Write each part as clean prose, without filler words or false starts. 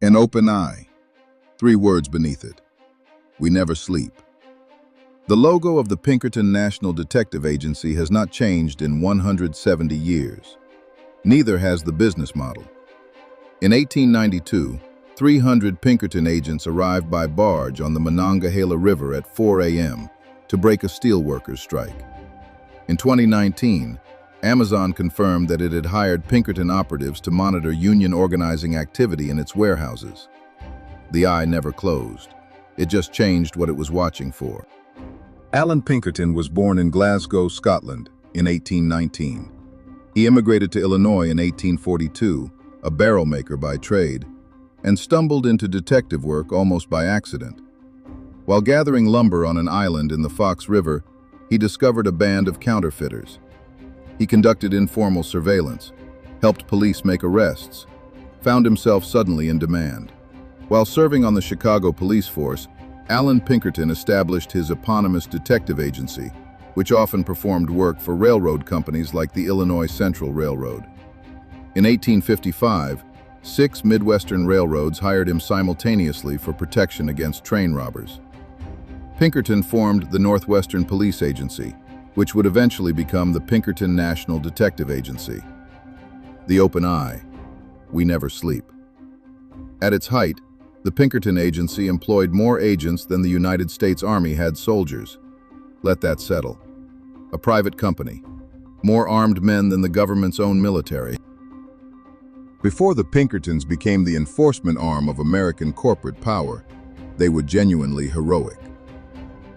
An open eye. 3 words beneath it. We never sleep. The logo of the Pinkerton National Detective Agency has not changed in 170 years. Neither has the business model. In 1892, 300 Pinkerton agents arrived by barge on the Monongahela River at 4 a.m. to break a steelworkers strike. In 2019, Amazon confirmed that it had hired Pinkerton operatives to monitor union organizing activity in its warehouses. The eye never closed. It just changed what it was watching for. Allan Pinkerton was born in Glasgow, Scotland, in 1819. He immigrated to Illinois in 1842, a barrel maker by trade, and stumbled into detective work almost by accident. While gathering lumber on an island in the Fox River, he discovered a band of counterfeiters. He conducted informal surveillance, helped police make arrests, found himself suddenly in demand. While serving on the Chicago police force, Allan Pinkerton established his eponymous detective agency, which often performed work for railroad companies like the Illinois Central Railroad. In 1855, 6 Midwestern railroads hired him simultaneously for protection against train robbers. Pinkerton formed the Northwestern Police Agency, which would eventually become the Pinkerton National Detective Agency. The open eye. We never sleep. At its height, the Pinkerton Agency employed more agents than the United States Army had soldiers. Let that settle. A private company. More armed men than the government's own military. Before the Pinkertons became the enforcement arm of American corporate power, they were genuinely heroic.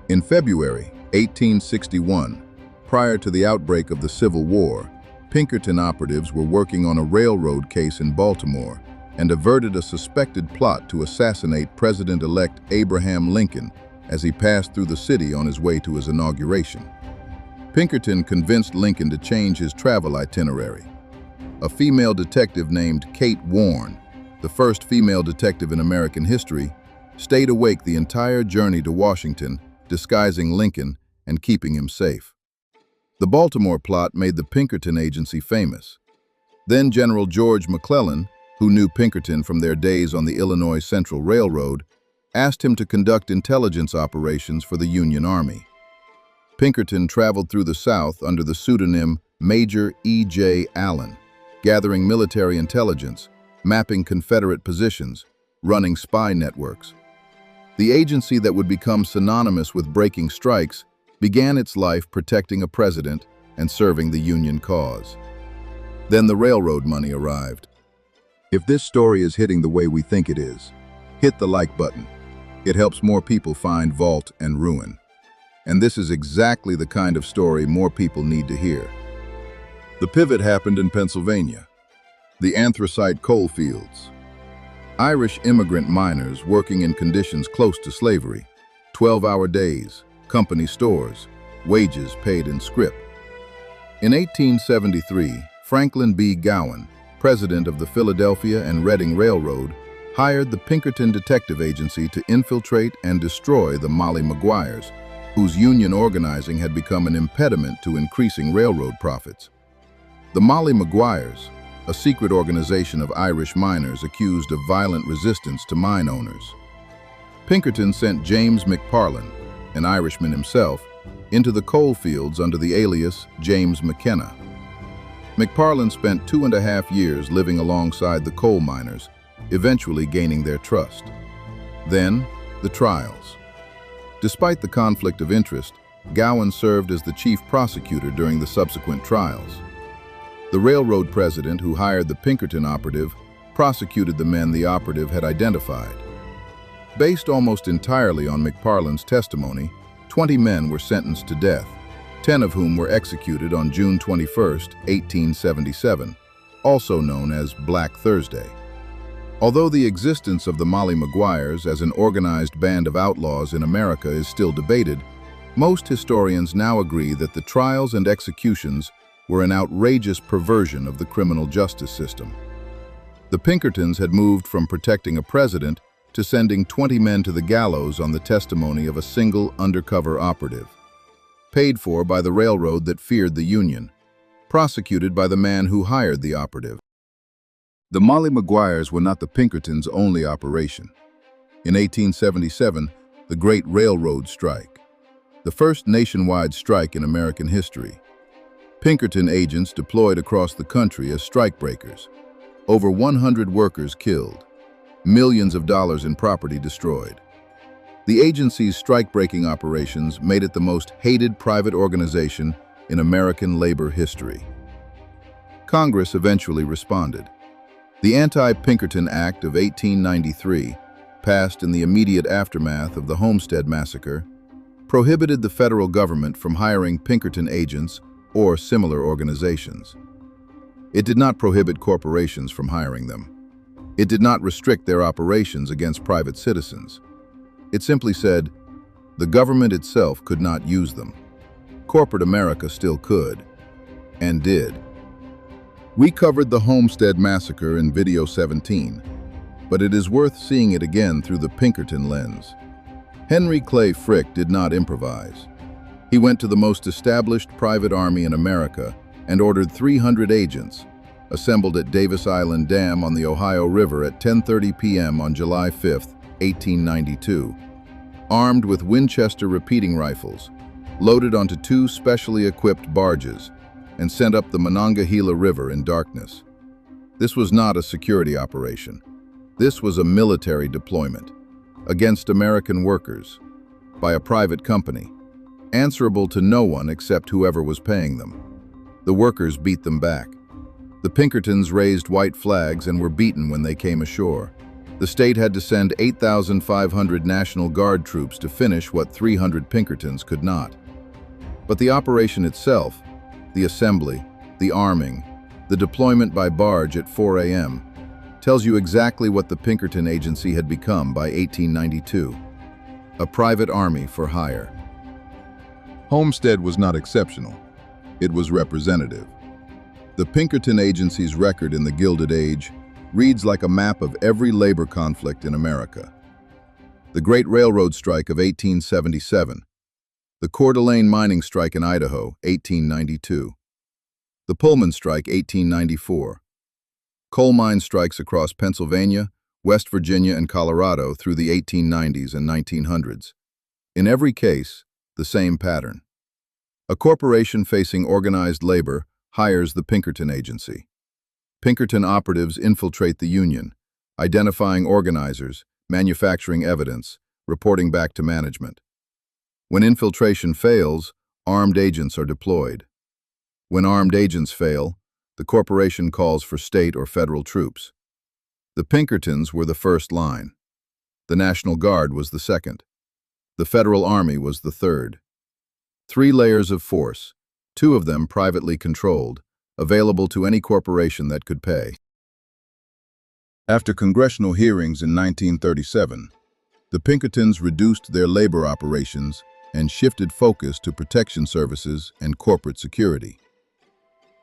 In February 1861, prior to the outbreak of the Civil War, Pinkerton operatives were working on a railroad case in Baltimore and averted a suspected plot to assassinate President-elect Abraham Lincoln as he passed through the city on his way to his inauguration. Pinkerton convinced Lincoln to change his travel itinerary. A female detective named Kate Warne, the first female detective in American history, stayed awake the entire journey to Washington, disguising Lincoln and keeping him safe. The Baltimore plot made the Pinkerton Agency famous. Then General George McClellan, who knew Pinkerton from their days on the Illinois Central Railroad, asked him to conduct intelligence operations for the Union Army. Pinkerton traveled through the South under the pseudonym Major E.J. Allen, gathering military intelligence, mapping Confederate positions, running spy networks. The agency that would become synonymous with breaking strikes began its life protecting a president and serving the Union cause. Then the railroad money arrived. If this story is hitting the way we think it is, hit the like button. It helps more people find vault and ruin. And this is exactly the kind of story more people need to hear. The pivot happened in Pennsylvania, the anthracite coal fields. Irish immigrant miners working in conditions close to slavery, 12-hour days, company stores, wages paid in scrip. In 1873, Franklin B. Gowan, president of the Philadelphia and Reading Railroad, hired the Pinkerton Detective Agency to infiltrate and destroy the Molly Maguires, whose union organizing had become an impediment to increasing railroad profits. The Molly Maguires, a secret organization of Irish miners accused of violent resistance to mine owners. Pinkerton sent James McParland, an Irishman himself, into the coal fields under the alias James McKenna. McParland spent 2.5 years living alongside the coal miners, eventually gaining their trust. Then, the trials. Despite the conflict of interest, Gowan served as the chief prosecutor during the subsequent trials. The railroad president who hired the Pinkerton operative prosecuted the men the operative had identified. Based almost entirely on McParland's testimony, 20 men were sentenced to death, 10 of whom were executed on June 21, 1877, also known as Black Thursday. Although the existence of the Molly Maguires as an organized band of outlaws in America is still debated, most historians now agree that the trials and executions were an outrageous perversion of the criminal justice system. The Pinkertons had moved from protecting a president to sending 20 men to the gallows on the testimony of a single undercover operative. Paid for by the railroad that feared the Union, prosecuted by the man who hired the operative. The Molly Maguires were not the Pinkertons' only operation. In 1877, the Great Railroad Strike, the first nationwide strike in American history. Pinkerton agents deployed across the country as strikebreakers. Over 100 workers killed, millions of dollars in property destroyed. The agency's strike-breaking operations made it the most hated private organization in American labor history. Congress eventually responded. The Anti-Pinkerton Act of 1893, passed in the immediate aftermath of the Homestead Massacre, prohibited the federal government from hiring Pinkerton agents or similar organizations. It did not prohibit corporations from hiring them. It did not restrict their operations against private citizens. It simply said, the government itself could not use them. Corporate America still could, and did. We covered the Homestead Massacre in Video 17, but it is worth seeing it again through the Pinkerton lens. Henry Clay Frick did not improvise. He went to the most established private army in America and ordered 300 agents, assembled at Davis Island Dam on the Ohio River at 10:30 p.m. on July 5, 1892, armed with Winchester repeating rifles, loaded onto 2 specially equipped barges, and sent up the Monongahela River in darkness. This was not a security operation. This was a military deployment against American workers by a private company, answerable to no one except whoever was paying them. The workers beat them back. The Pinkertons raised white flags and were beaten when they came ashore. The state had to send 8,500 National Guard troops to finish what 300 Pinkertons could not. But the operation itself, the assembly, the arming, the deployment by barge at 4 a.m., tells you exactly what the Pinkerton Agency had become by 1892. A private army for hire. Homestead was not exceptional. It was representative. The Pinkerton Agency's record in the Gilded Age reads like a map of every labor conflict in America. The Great Railroad Strike of 1877, the Coeur d'Alene mining strike in Idaho, 1892, the Pullman strike, 1894, coal mine strikes across Pennsylvania, West Virginia, and Colorado through the 1890s and 1900s. In every case, the same pattern. A corporation facing organized labor hires the Pinkerton Agency. Pinkerton operatives infiltrate the union, identifying organizers, manufacturing evidence, reporting back to management. When infiltration fails, armed agents are deployed. When armed agents fail, the corporation calls for state or federal troops. The Pinkertons were the first line. The National Guard was the second. The Federal Army was the third. 3 layers of force, 2 of them privately controlled, available to any corporation that could pay. After congressional hearings in 1937, the Pinkertons reduced their labor operations and shifted focus to protection services and corporate security.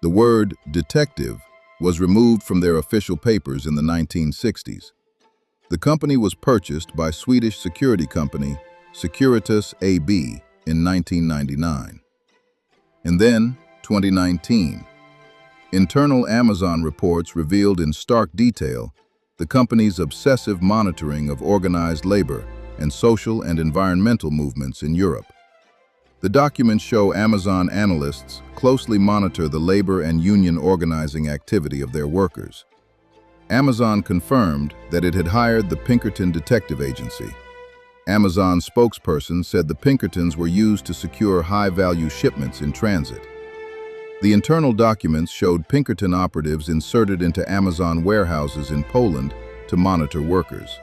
The word detective was removed from their official papers in the 1960s. The company was purchased by Swedish security company Securitas AB in 1999. And then, 2019, internal Amazon reports revealed in stark detail the company's obsessive monitoring of organized labor and social and environmental movements in Europe. The documents show Amazon analysts closely monitor the labor and union organizing activity of their workers. Amazon confirmed that it had hired the Pinkerton Detective Agency. Amazon's spokesperson said the Pinkertons were used to secure high-value shipments in transit. The internal documents showed Pinkerton operatives inserted into Amazon warehouses in Poland to monitor workers.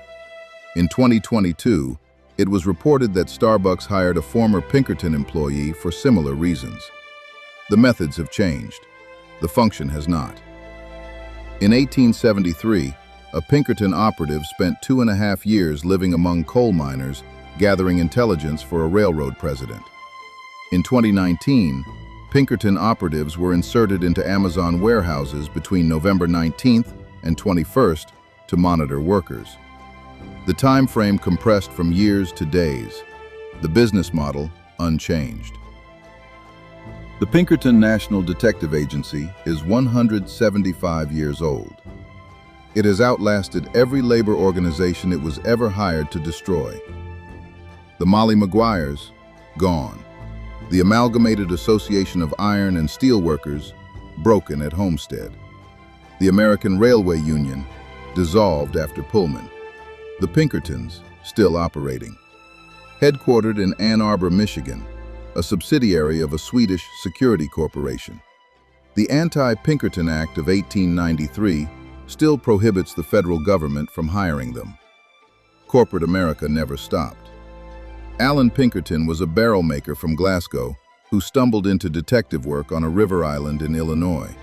In 2022, it was reported that Starbucks hired a former Pinkerton employee for similar reasons. The methods have changed. The function has not. In 1873, a Pinkerton operative spent 2.5 years living among coal miners, gathering intelligence for a railroad president. In 2019, Pinkerton operatives were inserted into Amazon warehouses between November 19th and 21st to monitor workers. The time frame compressed from years to days. The business model unchanged. The Pinkerton National Detective Agency is 175 years old. It has outlasted every labor organization it was ever hired to destroy. The Molly Maguires, gone. The Amalgamated Association of Iron and Steel Workers, broken at Homestead. The American Railway Union, dissolved after Pullman. The Pinkertons, still operating. Headquartered in Ann Arbor, Michigan, a subsidiary of a Swedish security corporation. The Anti-Pinkerton Act of 1893 still prohibits the federal government from hiring them. Corporate America never stopped. Allan Pinkerton was a barrel maker from Glasgow who stumbled into detective work on a river island in Illinois.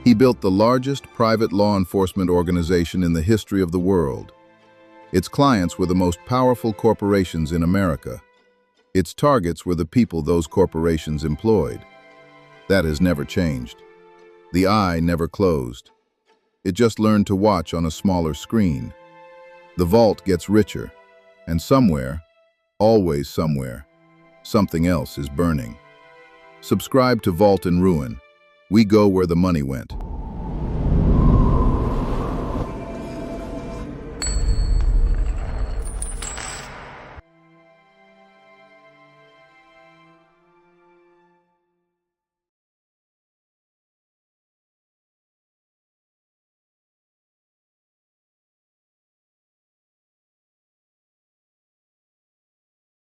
He built the largest private law enforcement organization in the history of the world. Its clients were the most powerful corporations in America. Its targets were the people those corporations employed. That has never changed. The eye never closed. It just learned to watch on a smaller screen. The vault gets richer, and somewhere, always somewhere, something else is burning. Subscribe to Vault and Ruin. We go where the money went.